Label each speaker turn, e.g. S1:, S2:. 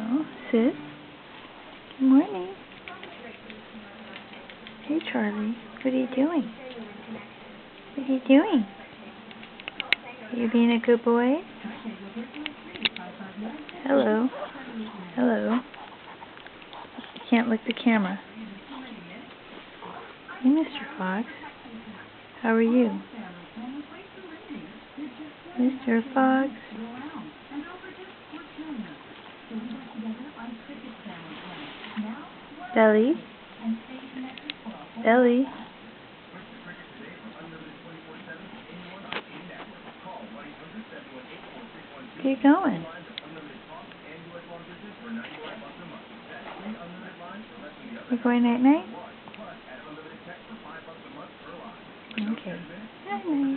S1: Hello, sis. Good morning. Hey, Charlie. What are you doing? What are you doing? Are you being a good boy? Hello. Hello. You can't lick the camera. Hey, Mr. Fox. How are you? Mr. Fox. Belly. Belly. Where are you going? You going night-night? Okay. Night-night.